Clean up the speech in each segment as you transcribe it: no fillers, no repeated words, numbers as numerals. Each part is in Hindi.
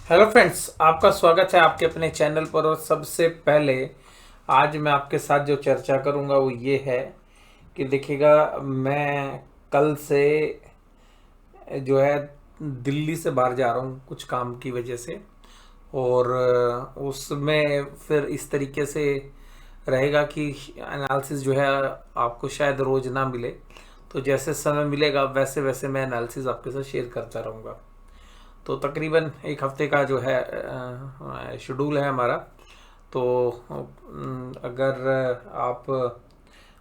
हेलो फ्रेंड्स, आपका स्वागत है आपके अपने चैनल पर। और सबसे पहले आज मैं आपके साथ जो चर्चा करूंगा वो ये है कि देखिएगा, मैं कल से जो है दिल्ली से बाहर जा रहा हूँ कुछ काम की वजह से। और उसमें फिर इस तरीके से रहेगा कि एनालिसिस जो है आपको शायद रोज ना मिले। तो जैसे समय मिलेगा वैसे वैसे मैं एनालिसिस आपके साथ शेयर करता रहूँगा। तो तकरीबन एक हफ्ते का जो है शेड्यूल है हमारा। तो अगर आप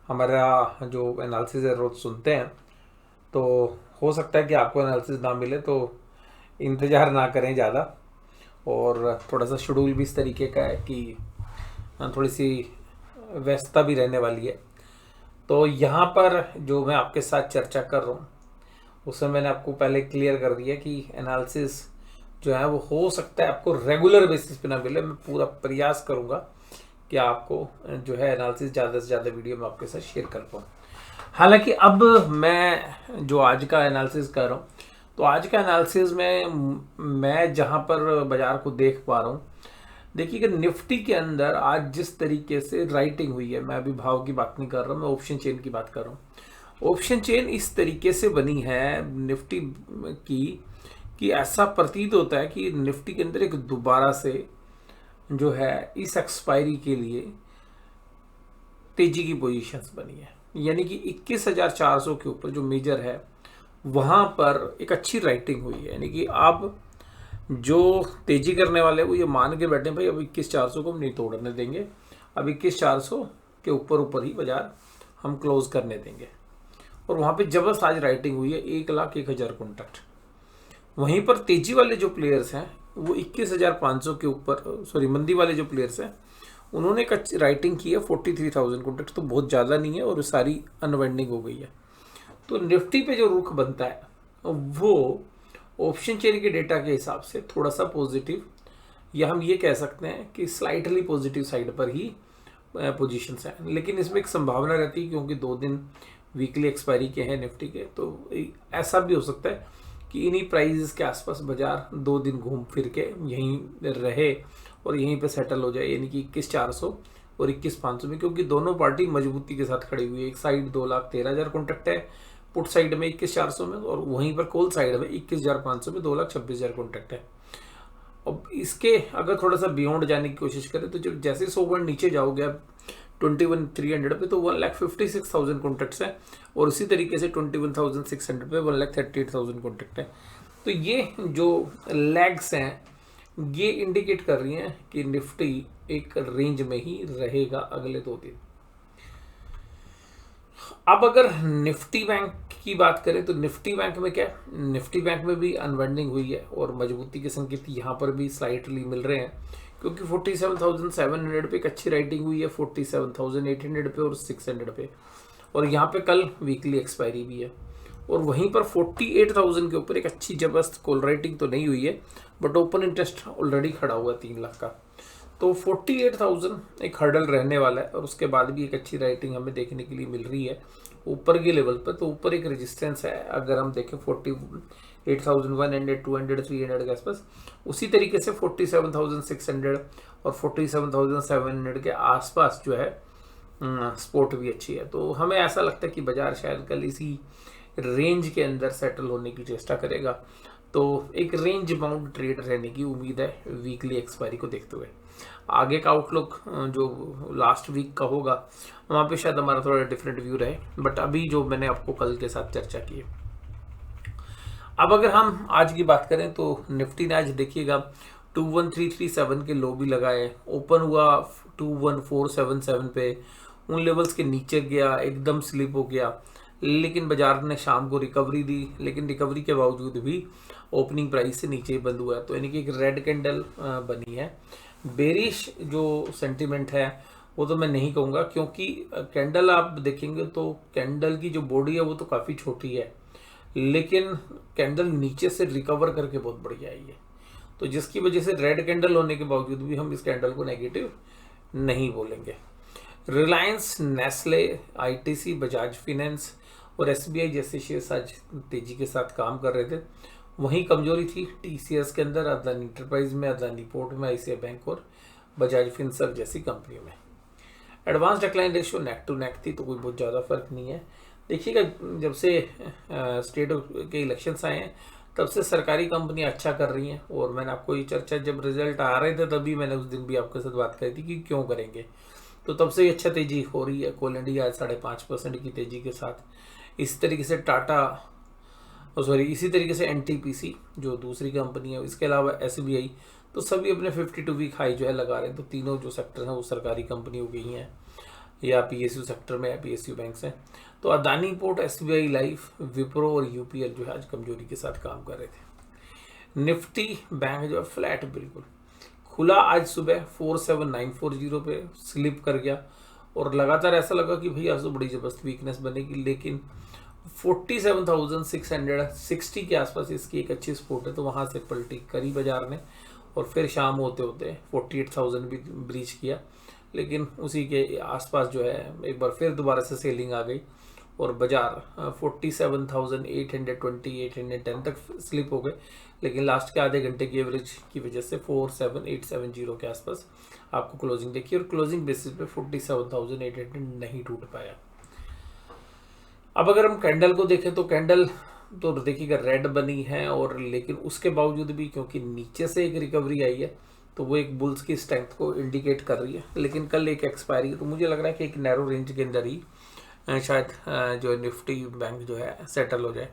हमारा जो एनालिसिस है रोज सुनते हैं तो हो सकता है कि आपको एनालिसिस ना मिले, तो इंतज़ार ना करें ज़्यादा। और थोड़ा सा शेड्यूल भी इस तरीके का है कि थोड़ी सी व्यस्तता भी रहने वाली है। तो यहाँ पर जो मैं आपके साथ चर्चा कर रहा हूँ उसमें मैंने आपको पहले क्लियर कर दिया कि एनालिसिस जो है वो हो सकता है आपको रेगुलर बेसिस पे ना मिले। मैं पूरा प्रयास करूंगा कि आपको जो है एनालिसिस ज़्यादा से ज़्यादा वीडियो में आपके साथ शेयर कर पाऊँ। हालांकि अब मैं जो आज का एनालिसिस कर रहा हूँ, तो आज का एनालिसिस में मैं जहाँ पर बाजार को देख पा रहा हूँ, देखिए कि निफ्टी के अंदर आज जिस तरीके से राइटिंग हुई है, मैं अभी भाव की बात नहीं कर रहा हूँ, मैं ऑप्शन चेन की बात कर रहा हूँ। ऑप्शन चेन इस तरीके से बनी है निफ्टी की कि ऐसा प्रतीत होता है कि निफ्टी के अंदर एक दोबारा से जो है इस एक्सपायरी के लिए तेजी की पोजीशंस बनी है। यानी कि 21,400 के ऊपर जो मेजर है वहां पर एक अच्छी राइटिंग हुई है। यानी कि आप जो तेजी करने वाले वो ये मान के बैठे भाई अब 21,400 को हम नहीं तोड़ने देंगे, अब 21,400 के ऊपर ऊपर ही बाजार हम क्लोज करने देंगे। और वहां पे जबरदस्त आज राइटिंग हुई है 1,01,000 कॉन्ट्रैक्ट। वहीं पर तेजी वाले जो प्लेयर्स हैं वो 21,500 के ऊपर, सॉरी मंदी वाले जो प्लेयर्स हैं उन्होंने एक अच्छी राइटिंग की है 43,000 कॉन्ट्रैक्ट, तो बहुत ज़्यादा नहीं है और सारी अनवाइंडिंग हो गई है। तो निफ्टी पे जो रुख बनता है वो ऑप्शन चेन के डेटा के हिसाब से थोड़ा सा पॉजिटिव, या हम ये कह सकते हैं कि स्लाइटली पॉजिटिव साइड पर ही पोजीशंस हैं। लेकिन इसमें एक संभावना रहती है क्योंकि 2 दिन वीकली एक्सपायरी के हैं निफ्टी के, तो ऐसा भी हो सकता है कि इन्हीं प्राइजेस के आसपास बाजार 2 दिन घूम फिर के यहीं रहे और यहीं पे सेटल हो जाए, यानी कि 21,400 और 21,500 में, क्योंकि दोनों पार्टी मजबूती के साथ खड़ी हुई है। एक साइड 2,13,000 कॉन्ट्रैक्ट है पुट साइड में 21,400 में, और वहीं पर कॉल साइड में 21,500 में 2,26,000 कॉन्ट्रैक्ट है। अब इसके अगर थोड़ा सा बियॉन्ड जाने की कोशिश करें तो जब जैसे 100 पॉइंट नीचे जाओगे आप 21,300 पे, तो 1,56,600 कॉन्ट्रैक्ट्स है। और उसी तरीके से 21,600 पे 1,38,000 कॉन्ट्रैक्ट है। तो ये जो लैग्स हैं ये इंडिकेट कर रही हैं कि निफ्टी एक रेंज में ही रहेगा अगले 2 दिन। अब अगर निफ्टी बैंक की बात करें तो निफ्टी बैंक में क्या है, निफ्टी बैंक में भी अनवाइंडिंग हुई है और मजबूती के संकेत यहाँ पर भी स्लाइटली मिल रहे हैं, क्योंकि 47,700 पे एक अच्छी राइटिंग हुई है, 47,800 पे और 600 पे, और यहाँ पे कल वीकली एक्सपायरी भी है। और वहीं पर 48,000 के ऊपर एक अच्छी जबरदस्त कॉल राइटिंग तो नहीं हुई है, बट ओपन इंटरेस्ट ऑलरेडी खड़ा हुआ है 3 लाख का। तो 48,000 एक हर्डल रहने वाला है, और उसके बाद भी एक अच्छी राइटिंग हमें देखने के लिए मिल रही है ऊपर के लेवल पर। तो ऊपर एक रेजिस्टेंस है, अगर हम देखें 48,100, 200, 300 के आसपास। उसी तरीके से 47,600 और 47,700 के आसपास जो है स्पोर्ट भी अच्छी है। तो हमें ऐसा लगता है कि बाजार शायद कल इसी रेंज के अंदर सेटल होने की चेष्टा करेगा। तो एक रेंज बाउंड ट्रेड रहने की उम्मीद है वीकली एक्सपायरी को देखते हुए। आगे का आउटलुक जो लास्ट वीक का होगा वहाँ पे शायद हमारा थोड़ा डिफरेंट व्यू रहे, बट अभी जो मैंने आपको कल के साथ चर्चा की है। अब अगर हम आज की बात करें तो निफ्टी ने आज देखिएगा 21,337 के लो भी लगाए, ओपन हुआ 21,477 पे, उन लेवल्स के नीचे गया, एकदम स्लिप हो गया। लेकिन बाजार ने शाम को रिकवरी दी, लेकिन रिकवरी के बावजूद भी ओपनिंग प्राइस से नीचे बंद हुआ है। तो यानी कि एक रेड कैंडल बनी है। बेरिश जो सेंटीमेंट है वो तो मैं नहीं कहूँगा, क्योंकि कैंडल आप देखेंगे तो कैंडल की जो बॉडी है वो तो काफ़ी छोटी है, लेकिन कैंडल नीचे से रिकवर करके बहुत बढ़िया आई है। तो जिसकी वजह से रेड कैंडल होने के बावजूद भी हम इस कैंडल को नेगेटिव नहीं बोलेंगे। Reliance, Nestle, ITC, Bajaj finance और एसबीआई जैसे शेयर्स आज तेजी के साथ काम कर रहे थे। वहीं कमजोरी थी टीसीएस के अंदर, अदानी इंटरप्राइज में, अदानी पोर्ट में, आईसीआई बैंक और बजाज फिनसर्व जैसी कंपनियों में। Advance decline ratio neck to neck थी, तो कोई बहुत ज़्यादा फर्क नहीं है। देखिएगा जब से स्टेट के इलेक्शंस आए हैं तब से सरकारी कंपनियां अच्छा कर रही हैं, और मैंने आपको ये चर्चा जब रिजल्ट आ रहे थे तभी मैंने उस दिन भी आपके साथ बात करी थी कि क्यों करेंगे, तो तब से अच्छा तेजी हो रही है। कोल इंडिया आज 5.5% की तेजी के साथ। इस तरीके से टाटा, इसी तरीके से एनटीपीसी जो दूसरी कंपनी है, इसके अलावा एसबीआई, तो सभी अपने 52 वीक हाई जो है लगा रहे हैं। तो तीनों जो सेक्टर हैं वो सरकारी कंपनी हो गई हैं, या पीएसयू सेक्टर में, या पीएसयू बैंक से। तो Adani port, SBI life, Wipro और यूपीएल जो है आज कमजोरी के साथ काम कर रहे थे। निफ्टी बैंक जो है फ्लैट बिल्कुल खुला, आज सुबह 47940 पे स्लिप कर गया, और लगातार ऐसा लगा कि भैया आज तो बड़ी जबरदस्त वीकनेस बनेगी, लेकिन 47,660 के आसपास इसकी एक अच्छी सपोर्ट है, तो वहां से पलटी करी बाजार ने, और फिर शाम होते होते 48,000 भी ब्रीच किया, लेकिन उसी के आसपास जो है एक बार फिर दोबारा से सेलिंग आ गई, और बाजार 47,820 810 तक स्लिप हो गए, लेकिन लास्ट के आधे घंटे की एवरेज की वजह से 47,870 के आसपास आपको क्लोजिंग देखी, और क्लोजिंग बेसिस पे 47,800 नहीं टूट पाया। अब अगर हम कैंडल को देखें तो कैंडल तो देखिएगा रेड बनी है, और लेकिन उसके बावजूद भी क्योंकि नीचे से एक रिकवरी आई है तो वो एक बुल्स की स्ट्रेंथ को इंडिकेट कर रही है। लेकिन कल एक एक्सपायरी, तो मुझे लग रहा है कि एक नैरो रेंज के अंदर ही शायद जो निफ्टी बैंक जो है सेटल हो जाए।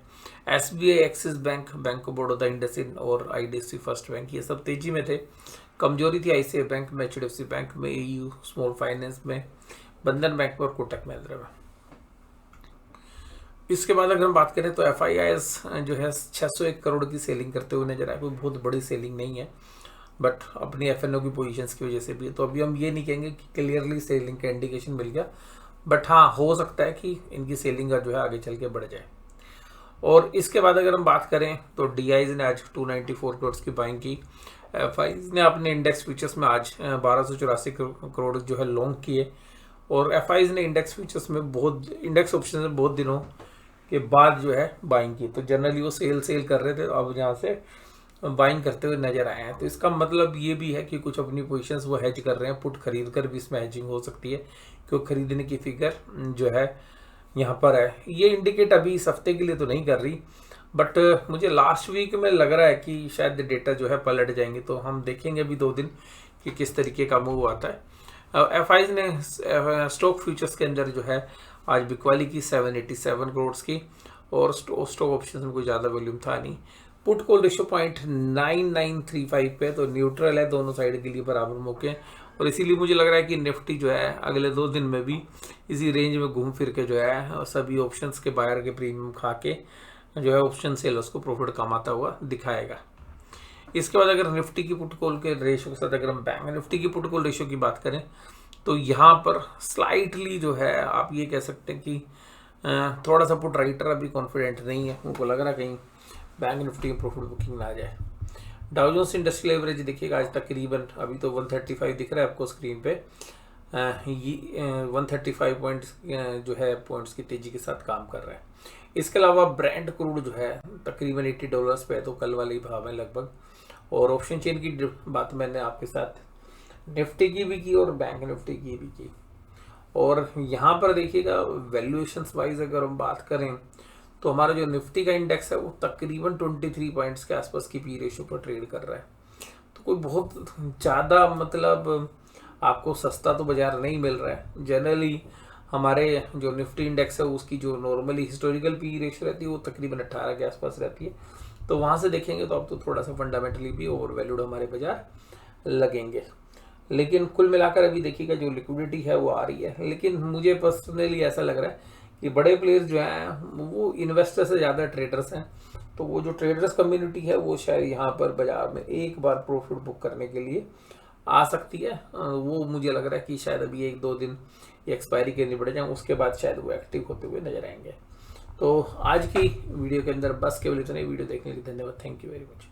SBI, axis bank, bank of Baroda, IndusInd और आईडीएफसी फर्स्ट बैंक ये सब तेजी में थे। कमजोरी थी आईसीआई बैंक में, एचडीएफसी बैंक में, एयू स्मॉल फाइनेंस में, बंधन बैंक में और कोटक महिंद्रा में। इसके बाद अगर हम बात करें तो एफआईआईएस जो है 601 करोड़ की सेलिंग करते हुए नजर आए। कोई बहुत बड़ी सेलिंग नहीं है, बट अपनी एफएनओ की पोजीशंस की वजह से भी है, तो अभी हम ये नहीं कहेंगे कि क्लियरली सेलिंग का इंडिकेशन मिल गया, बट हाँ हो सकता है कि इनकी सेलिंग का जो है आगे चल के बढ़ जाए। और इसके बाद अगर हम बात करें तो डीआईज ने आज 294 करोड़ की बाइंग की। एफआईज ने अपने इंडेक्स फ्यूचर्स में आज 1284 करोड़ जो है लॉन्ग किए, और एफआईज ने इंडेक्स फ्यूचर्स में इंडेक्स ऑप्शन में बहुत दिनों के बाद जो है बाइंग की। तो जनरली वो सेल कर रहे थे, तो अब यहाँ से बाइंग करते हुए नजर आए हैं। तो इसका मतलब ये भी है कि कुछ अपनी पोजीशंस वो हेज कर रहे हैं, पुट खरीद कर भी इसमें हेजिंग हो सकती है, क्योंकि खरीदने की फिगर जो है यहाँ पर है। ये इंडिकेट अभी इस हफ्ते के लिए तो नहीं कर रही, बट मुझे लास्ट वीक में लग रहा है कि शायद डेटा जो है पलट जाएंगे, तो हम देखेंगे अभी 2 दिन कि किस तरीके का मूव आता है। एफआईज ने स्टॉक फ्यूचर्स के अंदर जो है आज बिकवाली की 787 करोड़ की, और स्टॉक ऑप्शन में कोई ज़्यादा वॉल्यूम था नहीं। पुट कॉल रेशियो 0.9935 पे, तो न्यूट्रल है, दोनों साइड के लिए बराबर मौके, और इसीलिए मुझे लग रहा है कि निफ्टी जो है अगले 2 दिन में भी इसी रेंज में घूम फिर के जो है सभी ऑप्शंस के बायर के प्रीमियम खा के जो है ऑप्शन सेलर्स को प्रॉफिट कमाता हुआ दिखाएगा। इसके बाद अगर निफ्टी की पुट कॉल के रेशियो के साथ अगर हम बैंक निफ्टी की पुट कॉल रेशियो की बात करें तो यहाँ पर स्लाइटली जो है आप ये कह सकते हैं कि थोड़ा सा पुट राइटर अभी कॉन्फिडेंट नहीं है, उनको लग रहा है कहीं बैंक निफ्टी की प्रॉफिट बुकिंग ना आ जाए। डाउ जोन्स इंडस्ट्रियल एवरेज देखिएगा आज तकरीबन अभी तो 135 दिख रहा है आपको स्क्रीन पे, ये 135 पॉइंट्स जो है पॉइंट्स की तेजी के साथ काम कर रहा है। इसके अलावा ब्रांड क्रूड जो है तकरीबन $80 पे है, तो कल वाले ही भाव है लगभग। और ऑप्शन चेन की बात मैंने आपके साथ निफ्टी की भी की और बैंक निफ्टी की भी की। और यहाँ पर देखिएगा वैल्यूएशंस वाइज अगर हम बात करें तो हमारा जो निफ्टी का इंडेक्स है वो तकरीबन 23 पॉइंट्स के आसपास की पी रेशियो पर ट्रेड कर रहा है। तो कोई बहुत ज़्यादा मतलब आपको सस्ता तो बाजार नहीं मिल रहा है। जनरली हमारे जो निफ्टी इंडेक्स है उसकी जो नॉर्मली हिस्टोरिकल पी रेशियो रहती है वो तकरीबन 18 के आसपास रहती है। तो वहाँ से देखेंगे तो अब तो थोड़ा सा फंडामेंटली भी ओवर वैल्यूड हमारे बाजार लगेंगे। लेकिन कुल मिलाकर अभी देखिएगा जो लिक्विडिटी है वो आ रही है। लेकिन मुझे पर्सनली ऐसा लग रहा है कि बड़े प्लेयर्स जो हैं वो इन्वेस्टर से ज़्यादा ट्रेडर्स हैं। तो वो जो ट्रेडर्स कम्युनिटी है वो शायद यहाँ पर बाजार में एक बार प्रॉफिट बुक करने के लिए आ सकती है। वो मुझे लग रहा है कि शायद अभी 1-2 दिन एक्सपायरी के निबट जाएं, उसके बाद शायद वो एक्टिव होते हुए नजर आएंगे। तो आज की वीडियो के अंदर बस केवल इतना ही। वीडियो देखने के लिए धन्यवाद। Thank you very much.